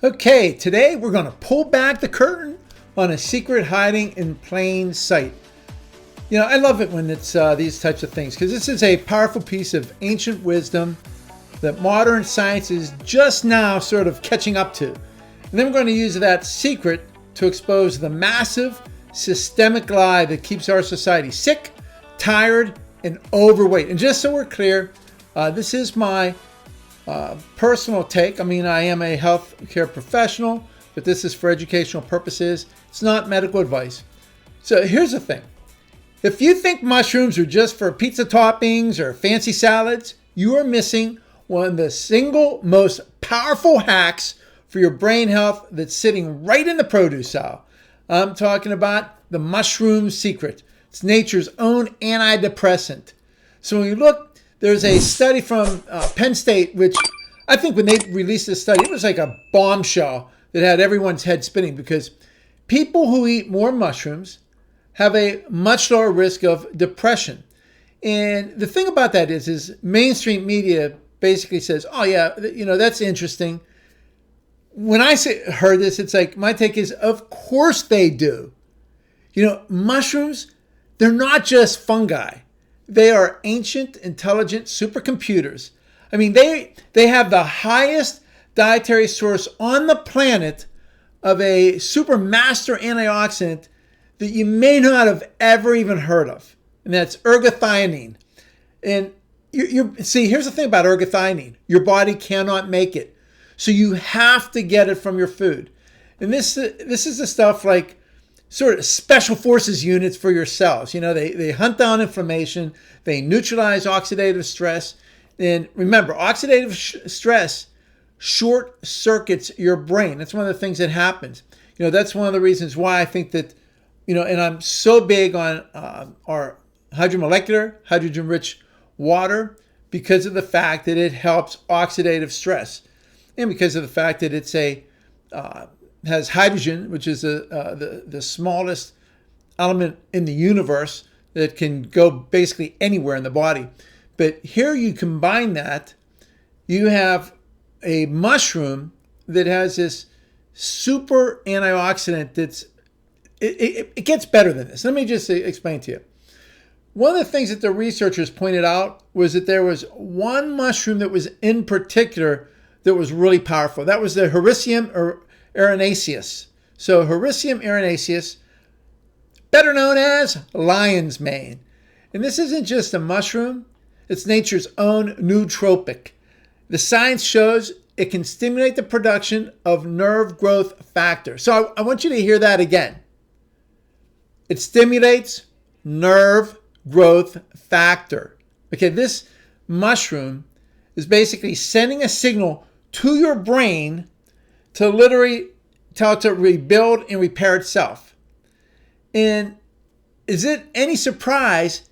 Okay, today we're going to pull back the curtain on a secret hiding in plain sight. You know, I love it when it's these types of things because this is a powerful piece of ancient wisdom that modern science is just now sort of catching up to. And then we're going to use that secret to expose the massive systemic lie that keeps our society sick, tired, and overweight. And just so we're clear, this is my personal take. I mean, I am a healthcare professional, but this is for educational purposes. It's not medical advice. So here's the thing. If you think mushrooms are just for pizza toppings or fancy salads, you are missing one of the single most powerful hacks for your brain health that's sitting right in the produce aisle. I'm talking about the mushroom secret. It's nature's own antidepressant. So when you look, there's a study from Penn State, which I think when they released this study, it was like a bombshell that had everyone's head spinning because people who eat more mushrooms have a much lower risk of depression. And the thing about that is mainstream media basically says, oh yeah, you know, that's interesting. When I heard this, it's like, my take is, of course they do. You know, mushrooms, they're not just fungi. They are ancient, intelligent supercomputers. I mean, they have the highest dietary source on the planet of a super master antioxidant that you may not have ever even heard of. And that's ergothioneine. And you see, here's the thing about ergothioneine. Your body cannot make it. So you have to get it from your food. And this is the stuff like sort of special forces units for your cells. You know, they hunt down inflammation. They neutralize oxidative stress. And remember, oxidative stress short circuits your brain. That's one of the things that happens. You know, that's one of the reasons why I think that, you know, and I'm so big on our hydromolecular, hydrogen-rich water because of the fact that it helps oxidative stress. And because of the fact that it's has hydrogen, which is the smallest element in the universe that can go basically anywhere in the body. But here you combine that, you have a mushroom that has this super antioxidant that's, it gets better than this. Let me just explain to you. One of the things that the researchers pointed out was that there was one mushroom that was in particular that was really powerful. That was the Hericium erinaceus. So Hericium erinaceus, better known as lion's mane. And this isn't just a mushroom, it's nature's own nootropic. The science shows it can stimulate the production of nerve growth factor. So I want you to hear that again. It stimulates nerve growth factor. Okay, this mushroom is basically sending a signal to your brain to literally tell it to rebuild and repair itself. And is it any surprise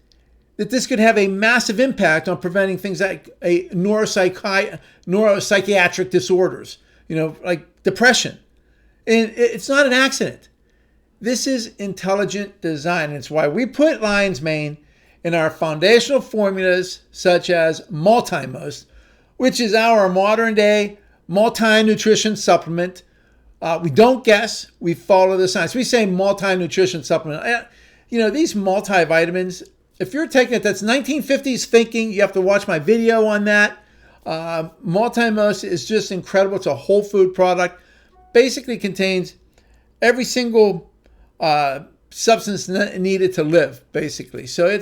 that this could have a massive impact on preventing things like a neuropsychiatric disorders, you know, like depression? And it's not an accident. This is intelligent design. And it's why we put lion's mane in our foundational formulas such as Multimost, which is our modern day multi-nutrition supplement. We don't guess, we follow the science. We say multi-nutrition supplement. You know, these multivitamins, if you're taking it, that's 1950s thinking. You have to watch my video on that. Multimost is just incredible. It's a whole food product. Basically contains every single substance needed to live, basically. So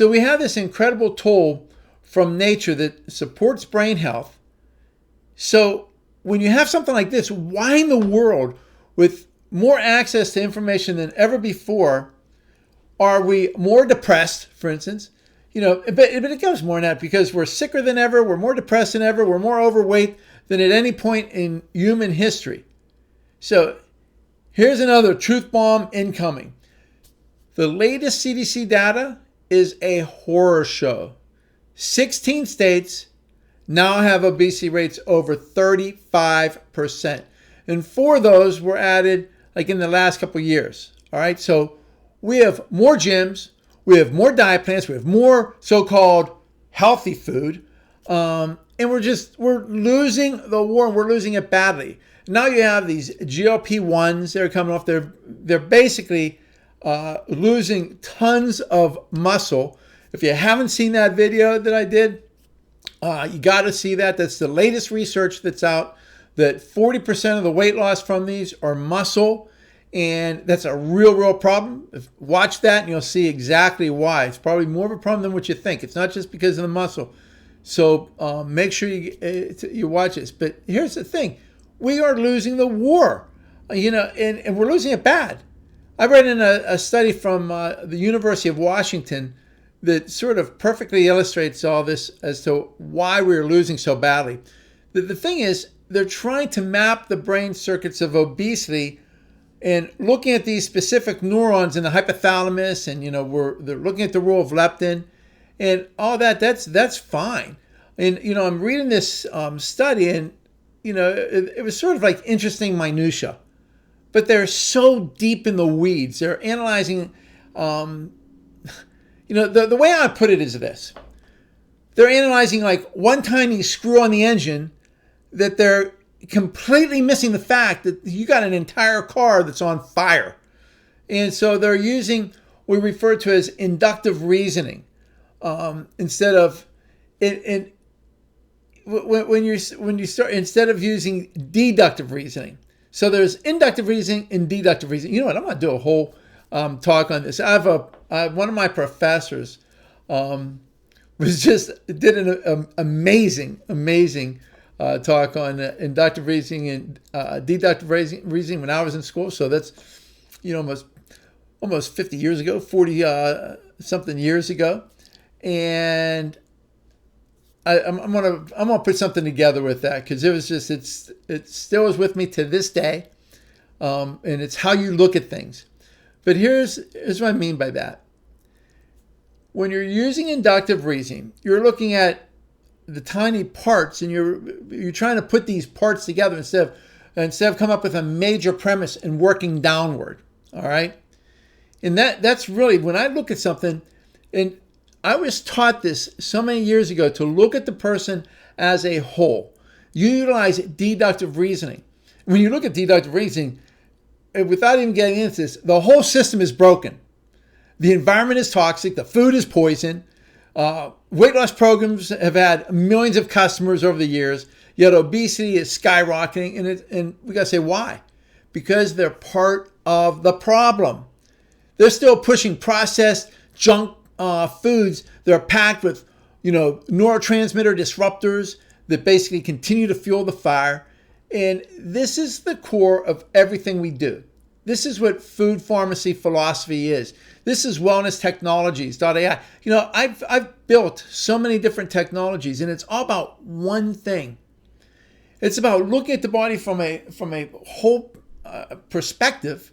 we have this incredible tool from nature that supports brain health. So when you have something like this, why in the world, with more access to information than ever before, are we more depressed, for instance? You know, but it goes more than that because we're sicker than ever, we're more depressed than ever, we're more overweight than at any point in human history. So here's another truth bomb incoming. The latest CDC data is a horror show. 16 states now have obesity rates over 35%. And 4 of those were added like in the last couple of years. All right, so we have more gyms, we have more diet plans, we have more so-called healthy food, and we're losing the war, and we're losing it badly. Now you have these GLP-1s that are coming off. They're basically losing tons of muscle. If you haven't seen that video that I did, you got to see that. That's the latest research that's out, that 40% of the weight loss from these are muscle. And that's a real problem. Watch that and you'll see exactly why. It's probably more of a problem than what you think. It's not just because of the muscle. So make sure you watch this. But here's the thing. We are losing the war, and we're losing it bad. I read in a study from the University of Washington that sort of perfectly illustrates all this as to why we're losing so badly. The thing is, they're trying to map the brain circuits of obesity and looking at these specific neurons in the hypothalamus, and they're looking at the role of leptin and all that. That's fine. And I'm reading this study, and it was sort of like interesting minutia, but they're so deep in the weeds. They're analyzing. The way I put it is this: they're analyzing like one tiny screw on the engine that they're completely missing the fact that you got an entire car that's on fire. And so they're using what we refer to as inductive reasoning instead of instead of using deductive reasoning. So there's inductive reasoning and deductive reasoning. You know what? I'm going to do a whole talk on this. I have one of my professors did an amazing talk on inductive reasoning and deductive reasoning when I was in school. So that's almost 50 years ago, 40 something years ago, and I'm gonna put something together with that, because it still is with me to this day, and it's how you look at things. But here's what I mean by that. When you're using inductive reasoning, you're looking at the tiny parts, and you're trying to put these parts together instead of come up with a major premise and working downward. All right, and that's really when I look at something, and I was taught this so many years ago, to look at the person as a whole. You utilize deductive reasoning. When you look at deductive reasoning, without even getting into this, the whole system is broken. The environment is toxic. The food is poison. Weight loss programs have had millions of customers over the years, yet obesity is skyrocketing, and we got to say why? Because they're part of the problem. They're still pushing processed junk foods that are packed with, neurotransmitter disruptors that basically continue to fuel the fire. And this is the core of everything we do. This is what food pharmacy philosophy is. This is wellness technologies.ai. I've built so many different technologies, and it's all about one thing. It's about looking at the body from a whole perspective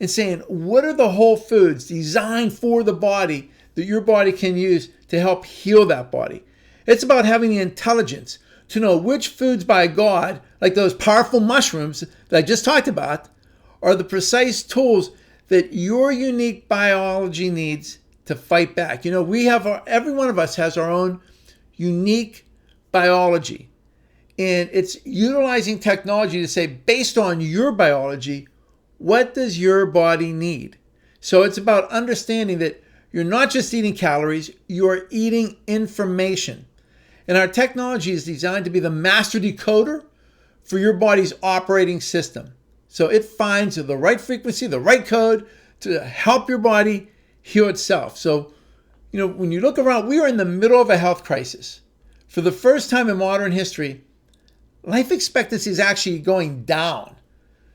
and saying, what are the whole foods designed for the body that your body can use to help heal that body? It's about having the intelligence to know which foods by God, like those powerful mushrooms that I just talked about, are the precise tools that your unique biology needs to fight back. Every one of us has our own unique biology, and it's utilizing technology to say, based on your biology, what does your body need? So it's about understanding that you're not just eating calories, you're eating information. And our technology is designed to be the master decoder for your body's operating system. So it finds the right frequency, the right code to help your body heal itself. So, when you look around, we are in the middle of a health crisis. For the first time in modern history, life expectancy is actually going down.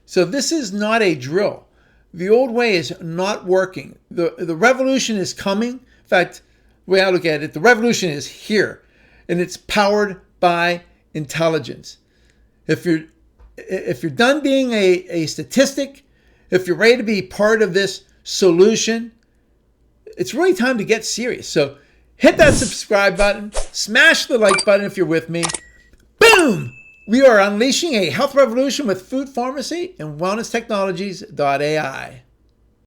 So this is not a drill. The old way is not working. The revolution is coming. In fact, the way I look at it, the revolution is here, and it's powered by intelligence. If you're done being a statistic, if you're ready to be part of this solution, it's really time to get serious. So hit that subscribe button, smash the like button if you're with me. Boom! We are unleashing a health revolution with food pharmacy and wellness technologies.ai.